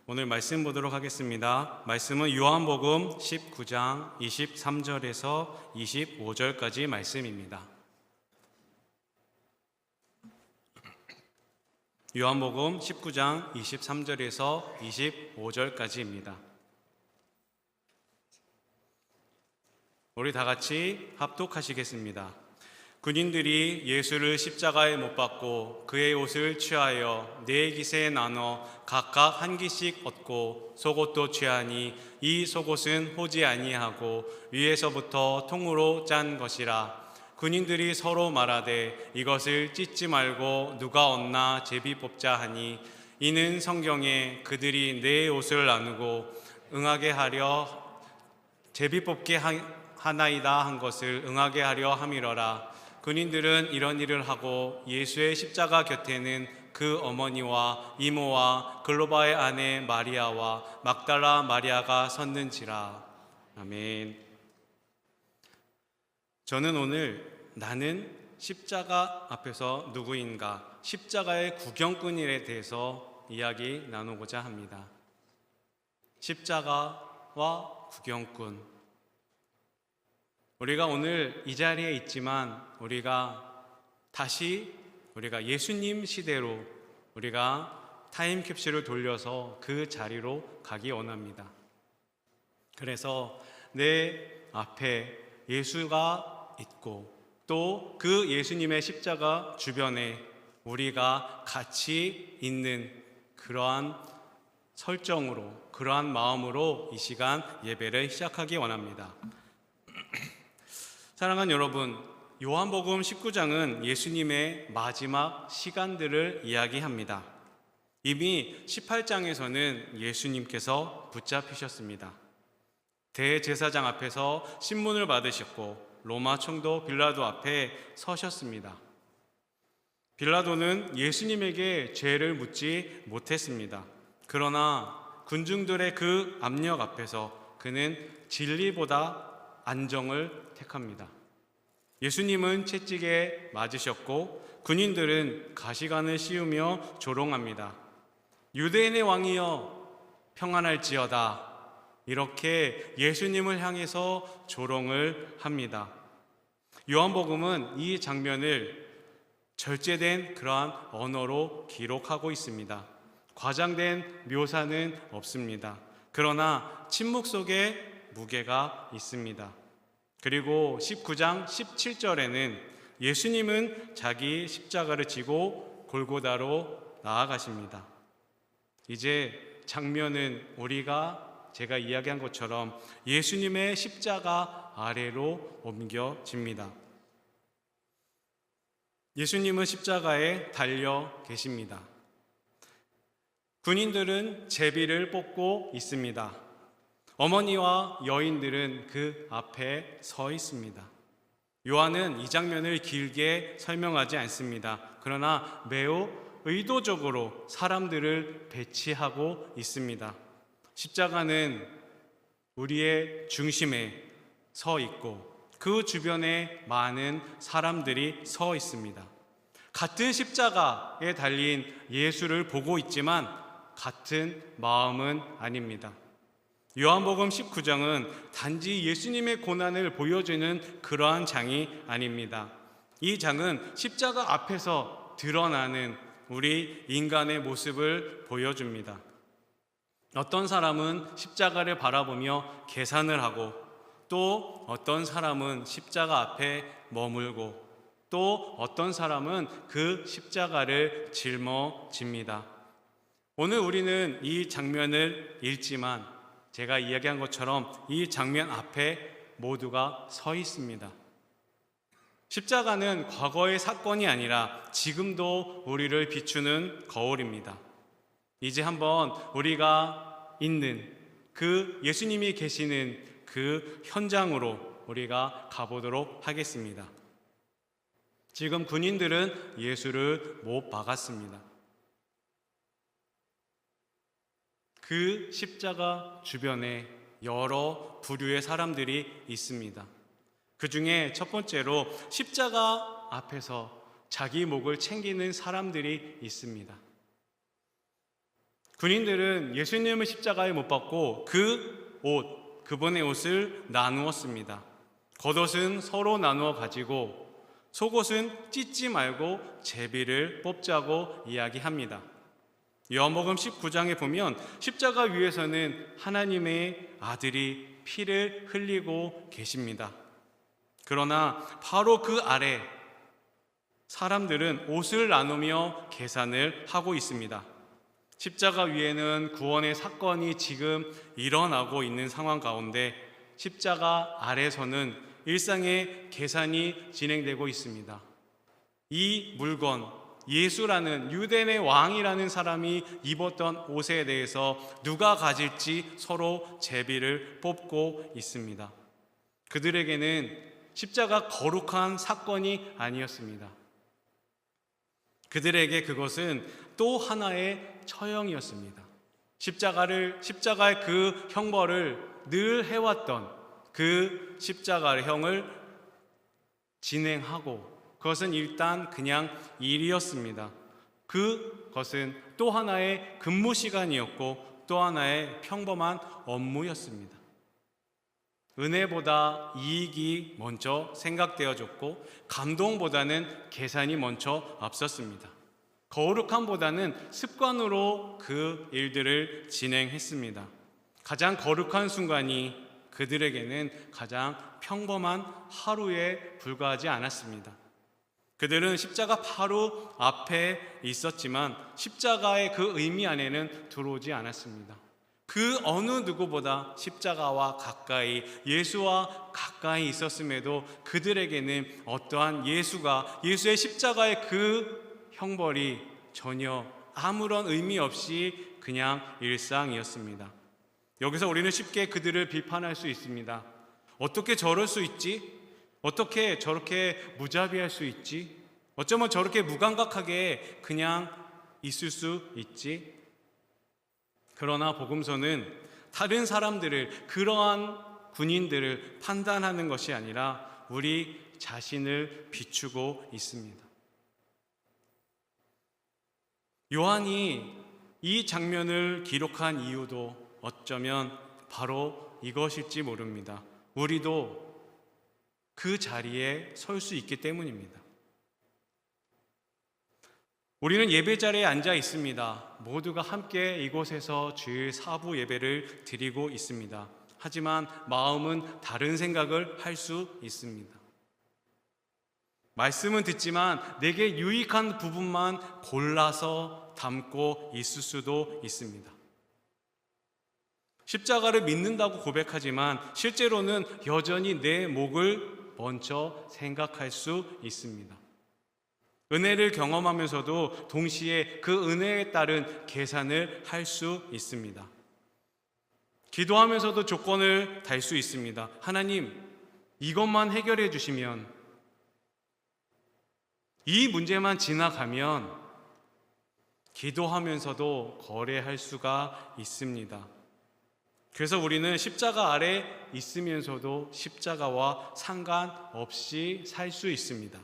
오늘 말씀 보도록 하겠습니다. 말씀은 요한복음 19장 23절에서 25절까지 말씀입니다. 요한복음 19장 23절에서 25절까지입니다. 우리 다 같이 합독하시겠습니다. 군인들이 예수를 십자가에 못 박고 그의 옷을 취하여 네 깃에 나눠 각각 한 깃씩 얻고 속옷도 취하니 이 속옷은 호지 아니하고 위에서부터 통으로 짠 것이라. 군인들이 서로 말하되 이것을 찢지 말고 누가 얻나 제비 뽑자 하니 이는 성경에 그들이 내 옷을 나누고 응하게 하려 제비 뽑게 하나이다 한 것을 응하게 하려 함이러라. 군인들은 이런 일을 하고 예수의 십자가 곁에는 그 어머니와 이모와 글로바의 아내 마리아와 막달라 마리아가 섰는지라. 아멘. 저는 오늘 나는 십자가 앞에서 누구인가, 십자가의 구경꾼에 대해서 이야기 나누고자 합니다. 십자가와 구경꾼. 우리가 오늘 이 자리에 있지만 우리가 예수님 시대로 우리가 타임캡슐을 돌려서 그 자리로 가기 원합니다. 그래서 내 앞에 예수가 있고 또 그 예수님의 십자가 주변에 우리가 같이 있는 그러한 설정으로, 그러한 마음으로 이 시간 예배를 시작하기 원합니다. 사랑하는 여러분, 요한복음 19장은 예수님의 마지막 시간들을 이야기합니다. 이미 18장에서는 예수님께서 붙잡히셨습니다. 대제사장 앞에서 신문을 받으셨고 로마 총독 빌라도 앞에 서셨습니다. 빌라도는 예수님에게 죄를 묻지 못했습니다. 그러나 군중들의 그 압력 앞에서 그는 진리보다 안정을 택합니다. 예수님은 채찍에 맞으셨고 군인들은 가시관을 씌우며 조롱합니다. 유대인의 왕이여 평안할지어다. 이렇게 예수님을 향해서 조롱을 합니다. 요한복음은 이 장면을 절제된 그러한 언어로 기록하고 있습니다. 과장된 묘사는 없습니다. 그러나 침묵 속에 무게가 있습니다. 그리고 19장 17절에는 예수님은 자기 십자가를 지고 골고다로 나아가십니다. 이제 장면은 제가 이야기한 것처럼 예수님의 십자가 아래로 옮겨집니다. 예수님은 십자가에 달려 계십니다. 군인들은 제비를 뽑고 있습니다. 어머니와 여인들은 그 앞에 서 있습니다. 요한은 이 장면을 길게 설명하지 않습니다. 그러나 매우 의도적으로 사람들을 배치하고 있습니다. 십자가는 우리의 중심에 서 있고 그 주변에 많은 사람들이 서 있습니다. 같은 십자가에 달린 예수를 보고 있지만 같은 마음은 아닙니다. 요한복음 19장은 단지 예수님의 고난을 보여주는 그러한 장이 아닙니다. 이 장은 십자가 앞에서 드러나는 우리 인간의 모습을 보여줍니다. 어떤 사람은 십자가를 바라보며 계산을 하고 또 어떤 사람은 십자가 앞에 머물고 또 어떤 사람은 그 십자가를 짊어집니다. 오늘 우리는 이 장면을 읽지만 제가 이야기한 것처럼 이 장면 앞에 모두가 서 있습니다. 십자가는 과거의 사건이 아니라 지금도 우리를 비추는 거울입니다. 이제 한번 우리가 있는 그 예수님이 계시는 그 현장으로 우리가 가보도록 하겠습니다. 지금 군인들은 예수를 못 박았습니다. 그 십자가 주변에 여러 부류의 사람들이 있습니다. 그 중에 첫 번째로 십자가 앞에서 자기 목을 챙기는 사람들이 있습니다. 군인들은 예수님을 십자가에 못 박고 그분의 옷을 나누었습니다. 겉옷은 서로 나누어 가지고 속옷은 찢지 말고 제비를 뽑자고 이야기합니다. 요한복음 19장에 보면 십자가 위에서는 하나님의 아들이 피를 흘리고 계십니다. 그러나 바로 그 아래 사람들은 옷을 나누며 계산을 하고 있습니다. 십자가 위에는 구원의 사건이 지금 일어나고 있는 상황 가운데 십자가 아래서는 일상의 계산이 진행되고 있습니다. 이 물건, 예수라는 유대인의 왕이라는 사람이 입었던 옷에 대해서 누가 가질지 서로 제비를 뽑고 있습니다. 그들에게는 십자가 거룩한 사건이 아니었습니다. 그들에게 그것은 또 하나의 처형이었습니다. 십자가의 그 형벌을 늘 해왔던 그 십자가의 형을 진행하고 그것은 일단 그냥 일이었습니다. 그것은 또 하나의 근무 시간이었고 또 하나의 평범한 업무였습니다. 은혜보다 이익이 먼저 생각되어졌고 감동보다는 계산이 먼저 앞섰습니다. 거룩함보다는 습관으로 그 일들을 진행했습니다. 가장 거룩한 순간이 그들에게는 가장 평범한 하루에 불과하지 않았습니다. 그들은 십자가 바로 앞에 있었지만 십자가의 그 의미 안에는 들어오지 않았습니다. 그 어느 누구보다 십자가와 가까이, 예수와 가까이 있었음에도 그들에게는 어떠한 예수의 십자가의 그 형벌이 전혀 아무런 의미 없이 그냥 일상이었습니다. 여기서 우리는 쉽게 그들을 비판할 수 있습니다. 어떻게 저럴 수 있지? 어떻게 저렇게 무자비할 수 있지? 어쩌면 저렇게 무감각하게 그냥 있을 수 있지? 그러나 복음서는 다른 사람들을, 그러한 군인들을 판단하는 것이 아니라 우리 자신을 비추고 있습니다. 요한이 이 장면을 기록한 이유도 어쩌면 바로 이것일지 모릅니다. 우리도 그 자리에 설 수 있기 때문입니다. 우리는 예배 자리에 앉아 있습니다. 모두가 함께 이곳에서 주일 사부 예배를 드리고 있습니다. 하지만 마음은 다른 생각을 할 수 있습니다. 말씀은 듣지만 내게 유익한 부분만 골라서 담고 있을 수도 있습니다. 십자가를 믿는다고 고백하지만 실제로는 여전히 내 목을 먼저 생각할 수 있습니다. 은혜를 경험하면서도 동시에 그 은혜에 따른 계산을 할 수 있습니다. 기도하면서도 조건을 달 수 있습니다. 하나님, 이것만 해결해 주시면, 이 문제만 지나가면 기도하면서도 거래할 수가 있습니다. 그래서 우리는 십자가 아래 있으면서도 십자가와 상관없이 살 수 있습니다.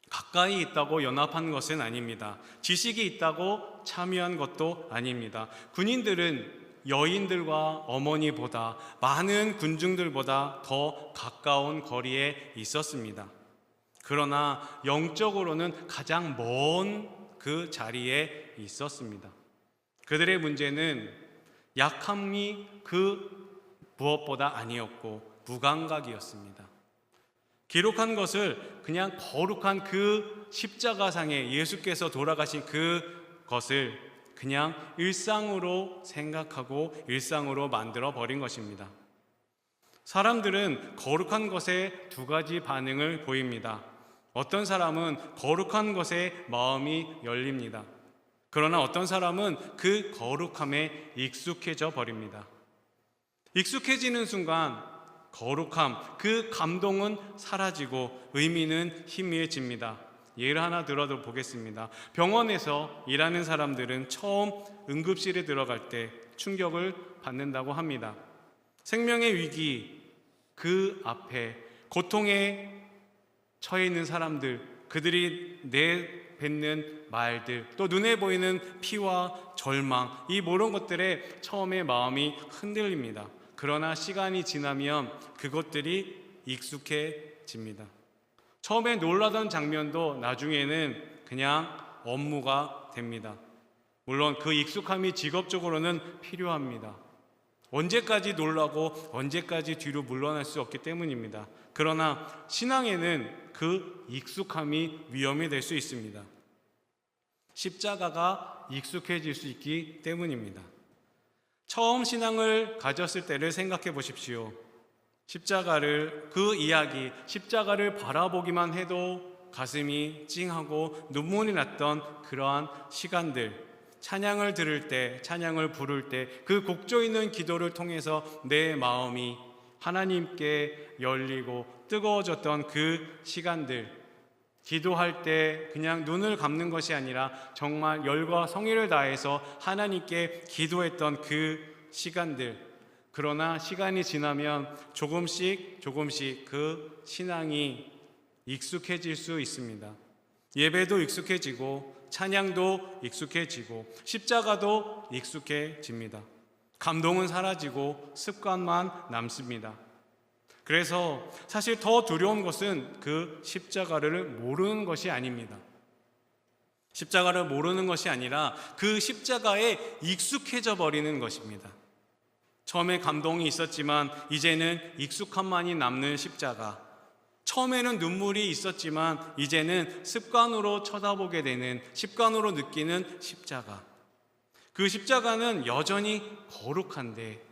가까이 있다고 연합한 것은 아닙니다. 지식이 있다고 참여한 것도 아닙니다. 군인들은 여인들과 어머니보다, 많은 군중들보다 더 가까운 거리에 있었습니다. 그러나 영적으로는 가장 먼 그 자리에 있었습니다. 그들의 문제는 약함이 그 무엇보다 아니었고 무감각이었습니다. 기록한 것을 그냥 거룩한 그 십자가상에 예수께서 돌아가신 그것을 그냥 일상으로 생각하고 일상으로 만들어 버린 것입니다. 사람들은 거룩한 것에 두 가지 반응을 보입니다. 어떤 사람은 거룩한 것에 마음이 열립니다. 그러나 어떤 사람은 그 거룩함에 익숙해져 버립니다. 익숙해지는 순간 거룩함, 그 감동은 사라지고 의미는 희미해집니다. 예를 하나 들어 보겠습니다. 병원에서 일하는 사람들은 처음 응급실에 들어갈 때 충격을 받는다고 합니다. 생명의 위기, 그 앞에 고통에 처해 있는 사람들, 그들이 내뱉는 말들, 또 눈에 보이는 피와 절망, 이 모든 것들에 처음에 마음이 흔들립니다. 그러나 시간이 지나면 그것들이 익숙해집니다. 처음에 놀라던 장면도 나중에는 그냥 업무가 됩니다. 물론 그 익숙함이 직업적으로는 필요합니다. 언제까지 놀라고 언제까지 뒤로 물러날 수 없기 때문입니다. 그러나 신앙에는 그 익숙함이 위험이 될 수 있습니다. 십자가가 익숙해질 수 있기 때문입니다. 처음 신앙을 가졌을 때를 생각해 보십시오. 그 이야기, 십자가를 바라보기만 해도 가슴이 찡하고 눈물이 났던 그러한 시간들, 찬양을 들을 때, 찬양을 부를 때, 그 곡조 있는 기도를 통해서 내 마음이 하나님께 열리고 뜨거워졌던 그 시간들, 기도할 때 그냥 눈을 감는 것이 아니라 정말 열과 성의를 다해서 하나님께 기도했던 그 시간들, 그러나 시간이 지나면 조금씩 그 신앙이 익숙해질 수 있습니다. 예배도 익숙해지고 찬양도 익숙해지고 십자가도 익숙해집니다. 감동은 사라지고 습관만 남습니다. 그래서 사실 더 두려운 것은 그 십자가를 모르는 것이 아닙니다. 십자가를 모르는 것이 아니라 그 십자가에 익숙해져 버리는 것입니다. 처음에 감동이 있었지만 이제는 익숙함만이 남는 십자가, 처음에는 눈물이 있었지만 이제는 습관으로 쳐다보게 되는, 습관으로 느끼는 십자가. 그 십자가는 여전히 거룩한데,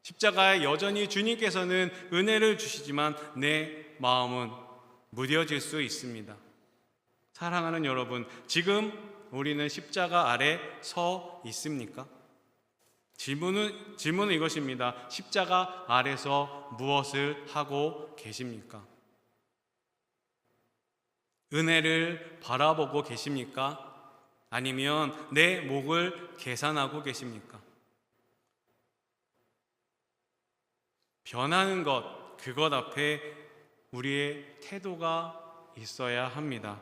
십자가에 여전히 주님께서는 은혜를 주시지만 내 마음은 무뎌질 수 있습니다. 사랑하는 여러분, 지금 우리는 십자가 아래 서 있습니까? 질문은 이것입니다. 십자가 아래서 무엇을 하고 계십니까? 은혜를 바라보고 계십니까? 아니면 내 목을 계산하고 계십니까? 변하는 것, 그것 앞에 우리의 태도가 있어야 합니다.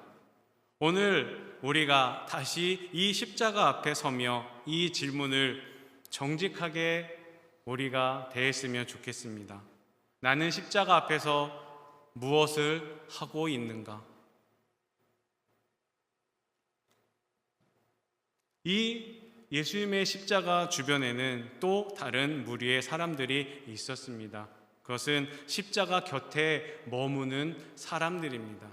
오늘 우리가 다시 이 십자가 앞에 서며 이 질문을 정직하게 우리가 대했으면 좋겠습니다. 나는 십자가 앞에서 무엇을 하고 있는가? 이 예수님의 십자가 주변에는 또 다른 무리의 사람들이 있었습니다. 그것은 십자가 곁에 머무는 사람들입니다.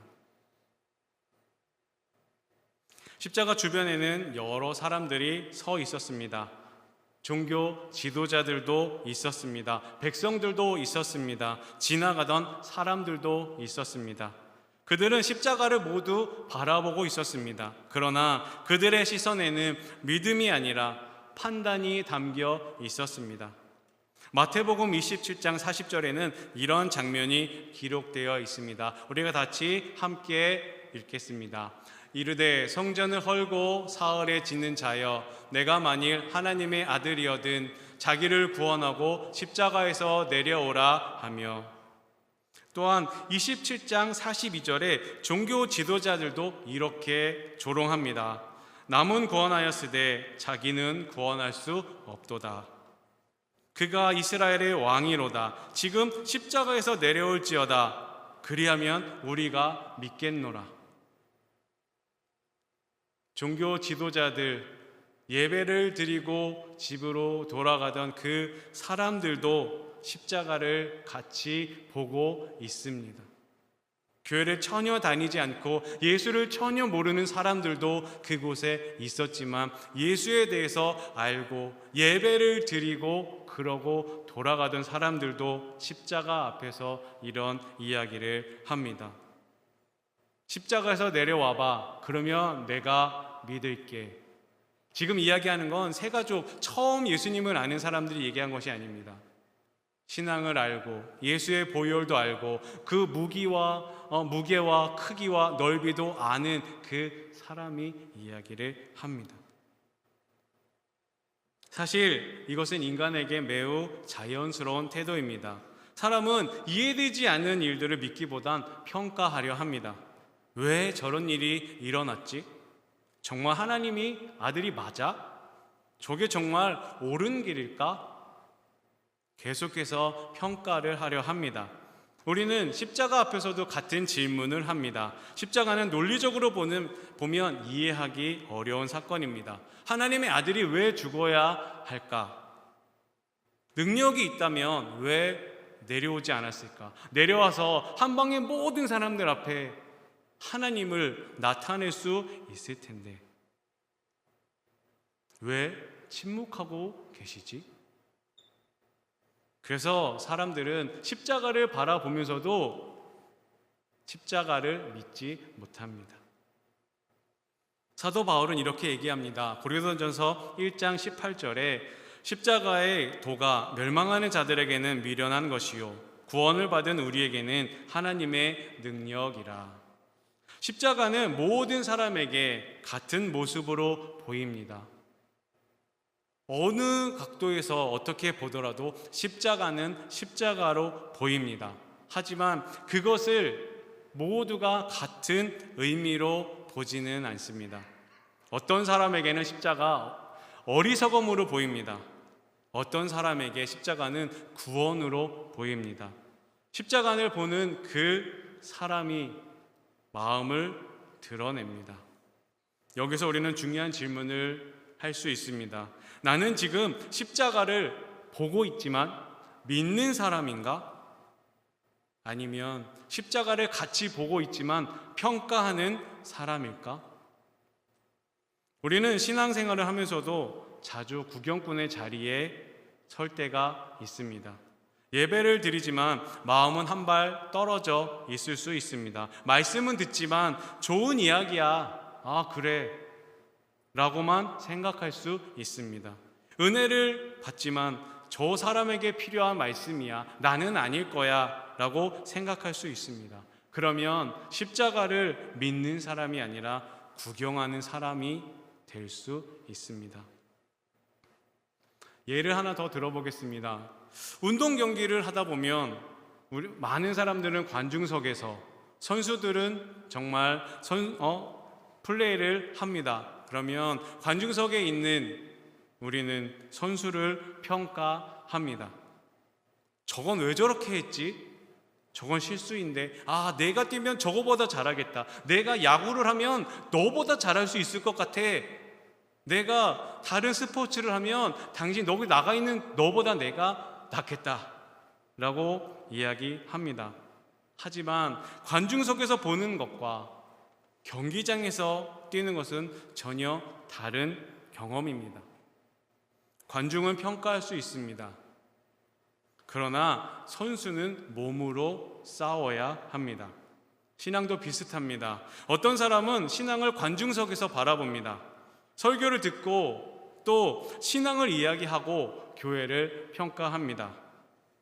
십자가 주변에는 여러 사람들이 서 있었습니다. 종교 지도자들도 있었습니다. 백성들도 있었습니다. 지나가던 사람들도 있었습니다. 그들은 십자가를 모두 바라보고 있었습니다. 그러나 그들의 시선에는 믿음이 아니라 판단이 담겨 있었습니다. 마태복음 27장 40절에는 이런 장면이 기록되어 있습니다. 우리가 같이 함께 읽겠습니다. 이르되 성전을 헐고 사흘에 짓는 자여, 내가 만일 하나님의 아들이어든 자기를 구원하고 십자가에서 내려오라 하며. 또한 27장 42절에 종교 지도자들도 이렇게 조롱합니다. 남은 구원하였으되 자기는 구원할 수 없도다. 그가 이스라엘의 왕이로다. 지금 십자가에서 내려올지어다. 그리하면 우리가 믿겠노라. 종교 지도자들, 예배를 드리고 집으로 돌아가던 그 사람들도 십자가를 같이 보고 있습니다. 교회를 전혀 다니지 않고 예수를 전혀 모르는 사람들도 그곳에 있었지만 예수에 대해서 알고 예배를 드리고 그러고 돌아가던 사람들도 십자가 앞에서 이런 이야기를 합니다. 십자가에서 내려와봐. 그러면 내가 믿을게. 지금 이야기하는 건 세 가족, 처음 예수님을 아는 사람들이 얘기한 것이 아닙니다. 신앙을 알고 예수의 보혈도 알고 그 무게와 크기와 넓이도 아는 그 사람이 이야기를 합니다. 사실 이것은 인간에게 매우 자연스러운 태도입니다. 사람은 이해되지 않는 일들을 믿기보단 평가하려 합니다. 왜 저런 일이 일어났지? 정말 하나님이 아들이 맞아? 저게 정말 옳은 길일까? 계속해서 평가를 하려 합니다. 우리는 십자가 앞에서도 같은 질문을 합니다. 십자가는 논리적으로 보면 이해하기 어려운 사건입니다. 하나님의 아들이 왜 죽어야 할까? 능력이 있다면 왜 내려오지 않았을까? 내려와서 한 방에 모든 사람들 앞에 하나님을 나타낼 수 있을 텐데 왜 침묵하고 계시지? 그래서 사람들은 십자가를 바라보면서도 십자가를 믿지 못합니다. 사도 바울은 이렇게 얘기합니다. 고린도전서 1장 18절에 십자가의 도가 멸망하는 자들에게는 미련한 것이요 구원을 받은 우리에게는 하나님의 능력이라. 십자가는 모든 사람에게 같은 모습으로 보입니다. 어느 각도에서 어떻게 보더라도 십자가는 십자가로 보입니다. 하지만 그것을 모두가 같은 의미로 보지는 않습니다. 어떤 사람에게는 십자가 어리석음으로 보입니다. 어떤 사람에게 십자가는 구원으로 보입니다. 십자가를 보는 그 사람이 마음을 드러냅니다. 여기서 우리는 중요한 질문을 할 수 있습니다. 나는 지금 십자가를 보고 있지만 믿는 사람인가? 아니면 십자가를 같이 보고 있지만 평가하는 사람일까? 우리는 신앙생활을 하면서도 자주 구경꾼의 자리에 설 때가 있습니다. 예배를 드리지만 마음은 한 발 떨어져 있을 수 있습니다. 말씀은 듣지만 좋은 이야기야. 아, 그래. 라고만 생각할 수 있습니다. 은혜를 받지만 저 사람에게 필요한 말씀이야. 나는 아닐 거야. 라고 생각할 수 있습니다. 그러면 십자가를 믿는 사람이 아니라 구경하는 사람이 될 수 있습니다. 예를 하나 더 들어보겠습니다. 운동 경기를 하다 보면 많은 사람들은 관중석에서, 선수들은 정말 플레이를 합니다. 그러면 관중석에 있는 우리는 선수를 평가합니다. 저건 왜 저렇게 했지? 저건 실수인데, 내가 뛰면 저거보다 잘하겠다. 내가 야구를 하면 너보다 잘할 수 있을 것 같아. 내가 다른 스포츠를 하면 당신 너기 나가 있는 너보다 내가 낫겠다 라고 이야기합니다. 하지만 관중석에서 보는 것과 경기장에서 뛰는 것은 전혀 다른 경험입니다. 관중은 평가할 수 있습니다. 그러나 선수는 몸으로 싸워야 합니다. 신앙도 비슷합니다. 어떤 사람은 신앙을 관중석에서 바라봅니다. 설교를 듣고 또 신앙을 이야기하고 교회를 평가합니다.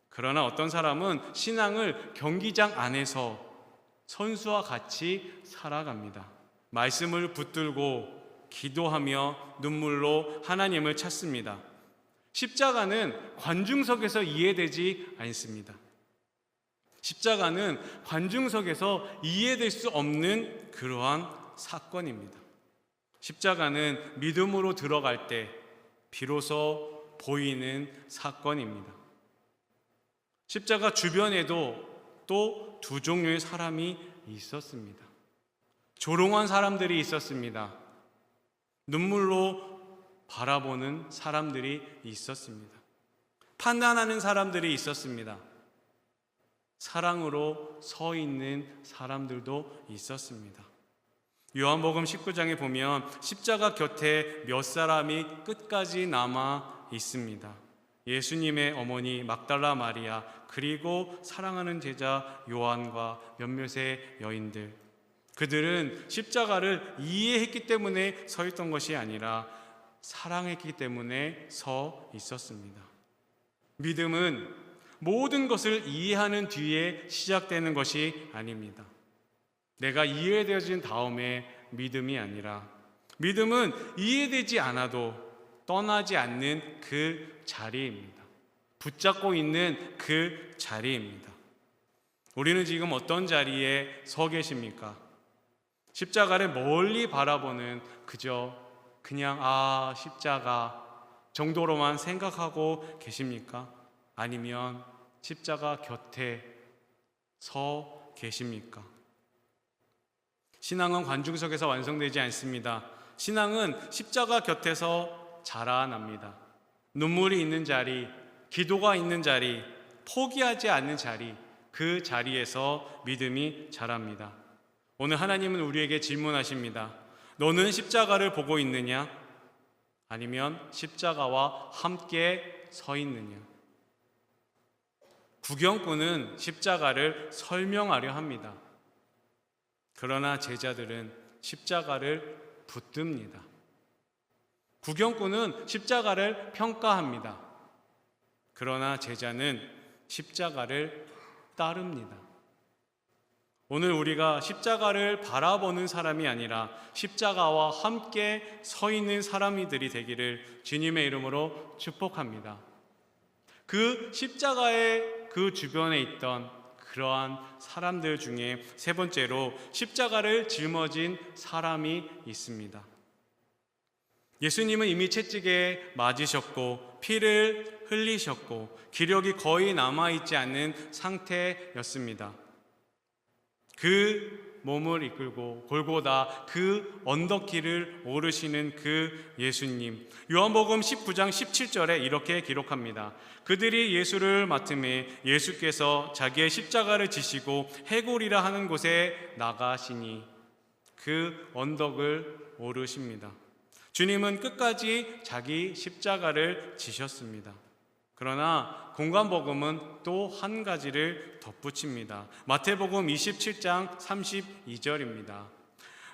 그러나 어떤 사람은 신앙을 경기장 안에서 선수와 같이 살아갑니다. 말씀을 붙들고 기도하며 눈물로 하나님을 찾습니다. 십자가는 관중석에서 이해되지 않습니다. 십자가는 관중석에서 이해될 수 없는 그러한 사건입니다. 십자가는 믿음으로 들어갈 때 비로소 보이는 사건입니다. 십자가 주변에도 또 두 종류의 사람이 있었습니다. 조롱한 사람들이 있었습니다. 눈물로 바라보는 사람들이 있었습니다. 판단하는 사람들이 있었습니다. 사랑으로 서 있는 사람들도 있었습니다. 요한복음 19장에 보면 십자가 곁에 몇 사람이 끝까지 남아 있습니다. 예수님의 어머니 막달라 마리아, 그리고 사랑하는 제자 요한과 몇몇의 여인들. 그들은 십자가를 이해했기 때문에 서 있던 것이 아니라 사랑했기 때문에 서 있었습니다. 믿음은 모든 것을 이해하는 뒤에 시작되는 것이 아닙니다. 내가 이해되어진 다음에 믿음이 아니라, 믿음은 이해되지 않아도 떠나지 않는 그 자리입니다. 붙잡고 있는 그 자리입니다. 우리는 지금 어떤 자리에 서 계십니까? 십자가를 멀리 바라보는 그냥 십자가 정도로만 생각하고 계십니까? 아니면 십자가 곁에 서 계십니까? 신앙은 관중석에서 완성되지 않습니다. 신앙은 십자가 곁에서 자라납니다. 눈물이 있는 자리, 기도가 있는 자리, 포기하지 않는 자리, 그 자리에서 믿음이 자랍니다. 오늘 하나님은 우리에게 질문하십니다. 너는 십자가를 보고 있느냐? 아니면 십자가와 함께 서 있느냐? 구경꾼은 십자가를 설명하려 합니다. 그러나 제자들은 십자가를 붙듭니다. 구경꾼은 십자가를 평가합니다. 그러나 제자는 십자가를 따릅니다. 오늘 우리가 십자가를 바라보는 사람이 아니라 십자가와 함께 서 있는 사람들이 되기를 주님의 이름으로 축복합니다. 그 십자가의 그 주변에 있던 그러한 사람들 중에 세 번째로 십자가를 짊어진 사람이 있습니다. 예수님은 이미 채찍에 맞으셨고 피를 흘리셨고 기력이 거의 남아있지 않는 상태였습니다. 그 몸을 이끌고 골고다 그 언덕길을 오르시는 그 예수님, 요한복음 19장 17절에 이렇게 기록합니다. 그들이 예수를 맡음에 예수께서 자기의 십자가를 지시고 해골이라 하는 곳에 나가시니 그 언덕을 오르십니다. 주님은 끝까지 자기 십자가를 지셨습니다. 그러나 공관복음은 또 한 가지를 덧붙입니다. 마태복음 27장 32절입니다.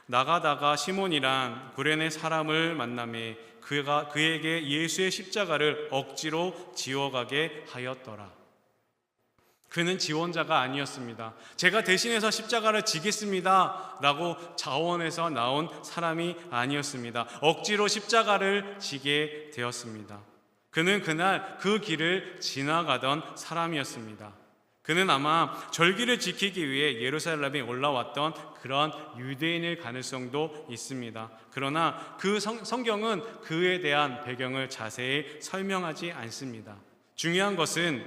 나가다가 시몬이란 구레네 사람을 만나매 그에게 예수의 십자가를 억지로 지워가게 하였더라. 그는 지원자가 아니었습니다. 제가 대신해서 십자가를 지겠습니다 라고 자원해서 나온 사람이 아니었습니다. 억지로 십자가를 지게 되었습니다. 그는 그날 그 길을 지나가던 사람이었습니다. 그는 아마 절기를 지키기 위해 예루살렘에 올라왔던 그런 유대인일 가능성도 있습니다. 그러나 그 성경은 그에 대한 배경을 자세히 설명하지 않습니다. 중요한 것은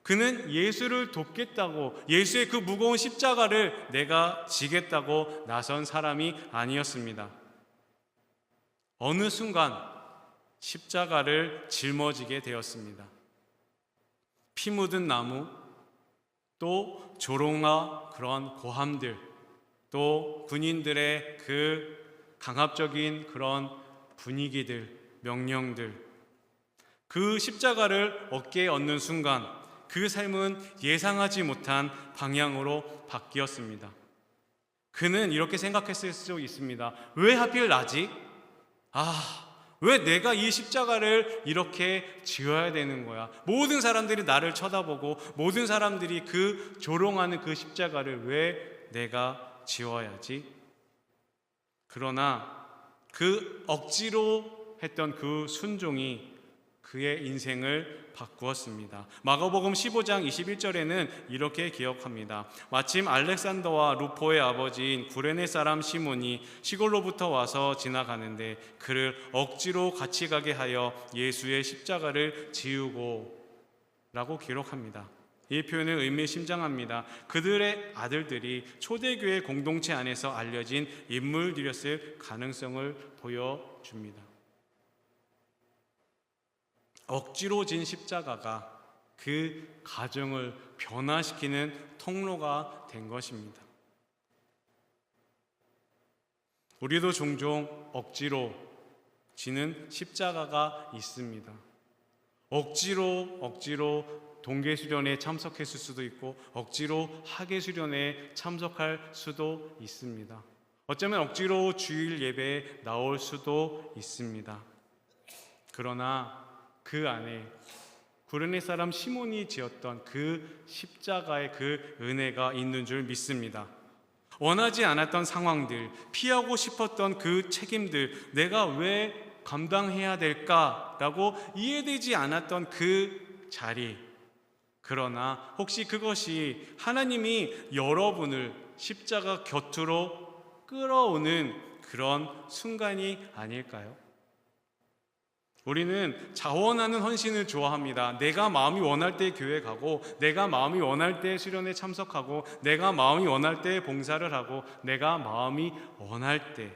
그는 예수를 돕겠다고, 예수의 그 무거운 십자가를 내가 지겠다고 나선 사람이 아니었습니다. 어느 순간 십자가를 짊어지게 되었습니다. 피 묻은 나무, 또 조롱과 그런 고함들, 또 군인들의 그 강압적인 그런 분위기들, 명령들, 그 십자가를 어깨에 얹는 순간 그 삶은 예상하지 못한 방향으로 바뀌었습니다. 그는 이렇게 생각했을 수 있습니다. 왜 하필 나지? 왜 내가 이 십자가를 이렇게 지어야 되는 거야? 모든 사람들이 나를 쳐다보고 모든 사람들이 그 조롱하는 그 십자가를 왜 내가 지어야지? 그러나 그 억지로 했던 그 순종이 그의 인생을 바꾸었습니다. 마가복음 15장 21절에는 이렇게 기억합니다. 마침 알렉산더와 루포의 아버지인 구레네 사람 시몬이 시골로부터 와서 지나가는데 그를 억지로 같이 가게 하여 예수의 십자가를 지우고 라고 기록합니다. 이 표현은 의미심장합니다. 그들의 아들들이 초대교회 공동체 안에서 알려진 인물들이었을 가능성을 보여줍니다. 억지로 진 십자가가 그 가정을 변화시키는 통로가 된 것입니다. 우리도 종종 억지로 지는 십자가가 있습니다. 억지로 동계수련에 참석했을 수도 있고 억지로 학예수련에 참석할 수도 있습니다. 어쩌면 억지로 주일 예배에 나올 수도 있습니다. 그러나 그 안에 구레네 사람 시몬이 지었던 그 십자가의 그 은혜가 있는 줄 믿습니다. 원하지 않았던 상황들, 피하고 싶었던 그 책임들, 내가 왜 감당해야 될까라고 이해되지 않았던 그 자리, 그러나 혹시 그것이 하나님이 여러분을 십자가 곁으로 끌어오는 그런 순간이 아닐까요? 우리는 자원하는 헌신을 좋아합니다. 내가 마음이 원할 때 교회 가고, 내가 마음이 원할 때 수련회 참석하고, 내가 마음이 원할 때 봉사를 하고, 내가 마음이 원할 때.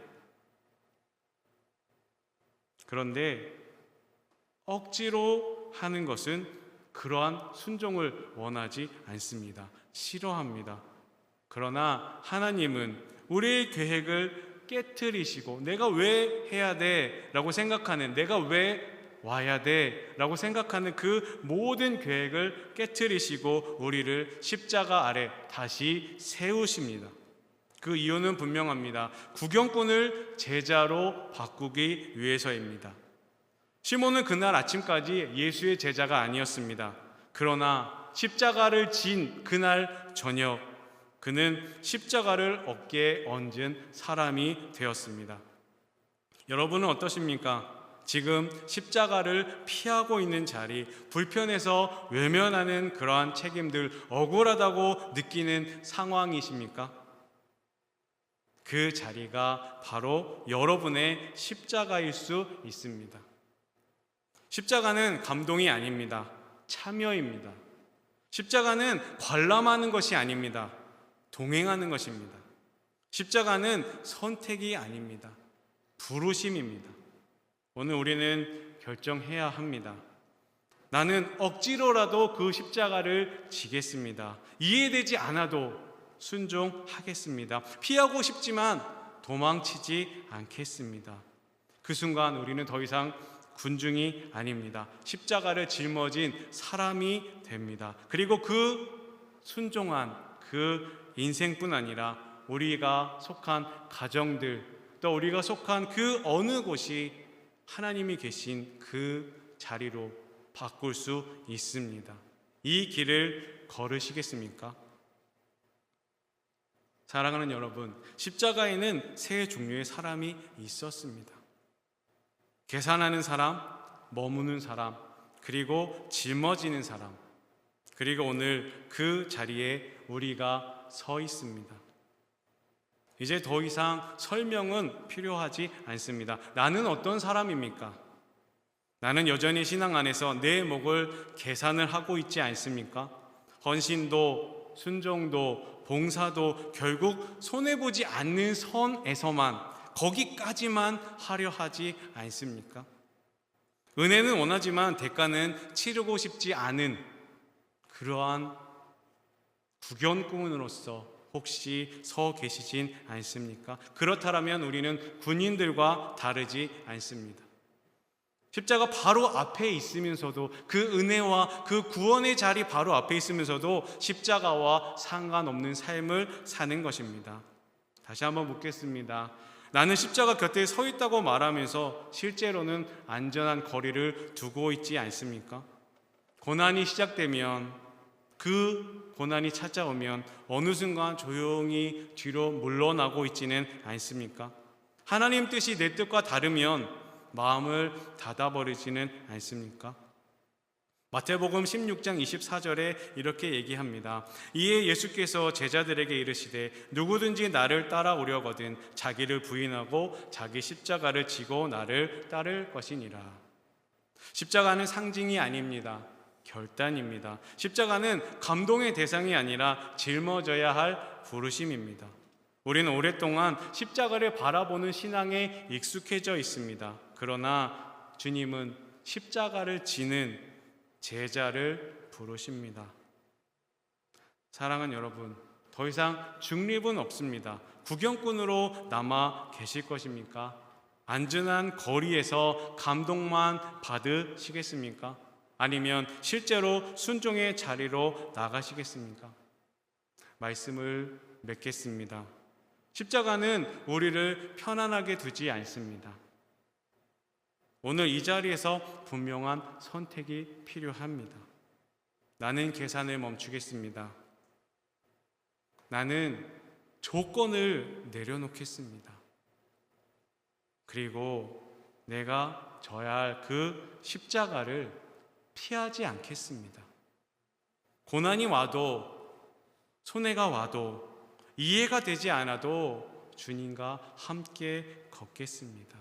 그런데 억지로 하는 것은 그러한 순종을 원하지 않습니다. 싫어합니다. 그러나 하나님은 우리의 계획을 깨트리시고, 내가 왜 해야 돼? 라고 생각하는, 내가 왜 와야 돼? 라고 생각하는 그 모든 계획을 깨트리시고 우리를 십자가 아래 다시 세우십니다. 그 이유는 분명합니다. 구경꾼을 제자로 바꾸기 위해서입니다. 시몬은 그날 아침까지 예수의 제자가 아니었습니다. 그러나 십자가를 진 그날 저녁, 그는 십자가를 어깨에 얹은 사람이 되었습니다. 여러분은 어떠십니까? 지금 십자가를 피하고 있는 자리, 불편해서 외면하는 그러한 책임들, 억울하다고 느끼는 상황이십니까? 그 자리가 바로 여러분의 십자가일 수 있습니다. 십자가는 감동이 아닙니다. 참여입니다. 십자가는 관람하는 것이 아닙니다. 동행하는 것입니다. 십자가는 선택이 아닙니다. 부르심입니다. 오늘 우리는 결정해야 합니다. 나는 억지로라도 그 십자가를 지겠습니다. 이해되지 않아도 순종하겠습니다. 피하고 싶지만 도망치지 않겠습니다. 그 순간 우리는 더 이상 군중이 아닙니다. 십자가를 짊어진 사람이 됩니다. 그리고 그 순종한 그 인생뿐 아니라 우리가 속한 가정들, 또 우리가 속한 그 어느 곳이 하나님이 계신 그 자리로 바꿀 수 있습니다. 이 길을 걸으시겠습니까? 사랑하는 여러분, 십자가에는 세 종류의 사람이 있었습니다. 계산하는 사람, 머무는 사람, 그리고 짊어지는 사람, 그리고 오늘 그 자리에 우리가 서 있습니다. 이제 더 이상 설명은 필요하지 않습니다. 나는 어떤 사람입니까? 나는 여전히 신앙 안에서 내 목을 계산을 하고 있지 않습니까? 헌신도, 순종도, 봉사도 결국 손해보지 않는 선에서만, 거기까지만 하려 하지 않습니까? 은혜는 원하지만 대가는 치르고 싶지 않은 그러한 구경꾼으로서 혹시 서 계시진 않습니까? 그렇다면 우리는 군인들과 다르지 않습니다. 십자가 바로 앞에 있으면서도, 그 은혜와 그 구원의 자리 바로 앞에 있으면서도 십자가와 상관없는 삶을 사는 것입니다. 다시 한번 묻겠습니다. 나는 십자가 곁에 서 있다고 말하면서 실제로는 안전한 거리를 두고 있지 않습니까? 고난이 시작되면, 그 고난이 찾아오면 어느 순간 조용히 뒤로 물러나고 있지는 않습니까? 하나님 뜻이 내 뜻과 다르면 마음을 닫아버리지는 않습니까? 마태복음 16장 24절에 이렇게 얘기합니다. 이에 예수께서 제자들에게 이르시되 누구든지 나를 따라오려거든 자기를 부인하고 자기 십자가를 지고 나를 따를 것이니라. 십자가는 상징이 아닙니다. 결단입니다. 십자가는 감동의 대상이 아니라 짊어져야 할 부르심입니다. 우리는 오랫동안 십자가를 바라보는 신앙에 익숙해져 있습니다. 그러나 주님은 십자가를 지는 제자를 부르십니다. 사랑하는 여러분, 더 이상 중립은 없습니다. 구경꾼으로 남아 계실 것입니까? 안전한 거리에서 감동만 받으시겠습니까? 아니면 실제로 순종의 자리로 나가시겠습니까? 말씀을 맺겠습니다. 십자가는 우리를 편안하게 두지 않습니다. 오늘 이 자리에서 분명한 선택이 필요합니다. 나는 계산을 멈추겠습니다. 나는 조건을 내려놓겠습니다. 그리고 내가 져야 할 그 십자가를 피하지 않겠습니다. 고난이 와도, 손해가 와도, 이해가 되지 않아도 주님과 함께 걷겠습니다.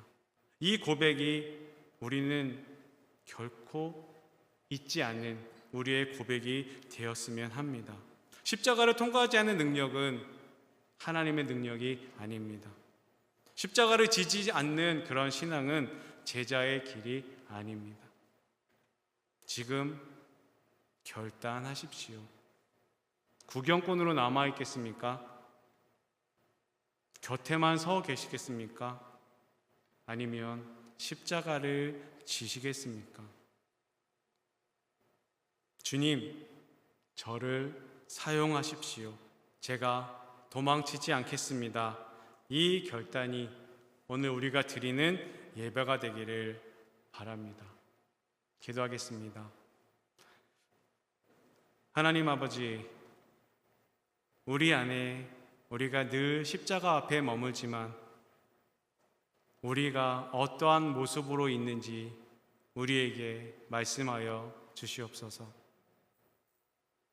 이 고백이 우리는 결코 잊지 않는 우리의 고백이 되었으면 합니다. 십자가를 통과하지 않는 능력은 하나님의 능력이 아닙니다. 십자가를 지지 않는 그런 신앙은 제자의 길이 아닙니다. 지금 결단하십시오. 구경꾼으로 남아있겠습니까? 곁에만 서 계시겠습니까? 아니면 십자가를 지시겠습니까? 주님, 저를 사용하십시오. 제가 도망치지 않겠습니다. 이 결단이 오늘 우리가 드리는 예배가 되기를 바랍니다. 기도하겠습니다. 하나님 아버지, 우리 안에 우리가 늘 십자가 앞에 머물지만 우리가 어떠한 모습으로 있는지 우리에게 말씀하여 주시옵소서.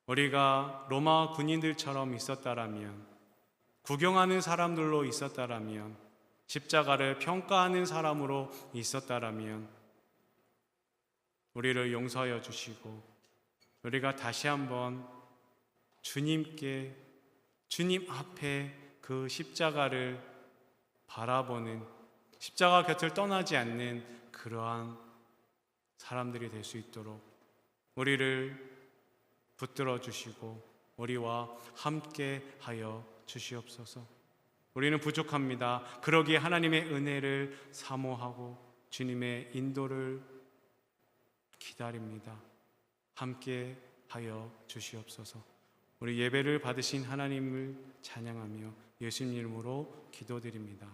우리가 로마 군인들처럼 있었다라면, 구경하는 사람들로 있었다라면, 십자가를 평가하는 사람으로 있었다라면 우리를 용서하여 주시고 우리가 다시 한번 주님께, 주님 앞에 그 십자가를 바라보는, 십자가 곁을 떠나지 않는 그러한 사람들이 될 수 있도록 우리를 붙들어 주시고 우리와 함께 하여 주시옵소서. 우리는 부족합니다. 그러기에 하나님의 은혜를 사모하고 주님의 인도를 기다립니다. 함께 하여 주시옵소서. 우리 예배를 받으신 하나님을 찬양하며 예수님 이름으로 기도드립니다.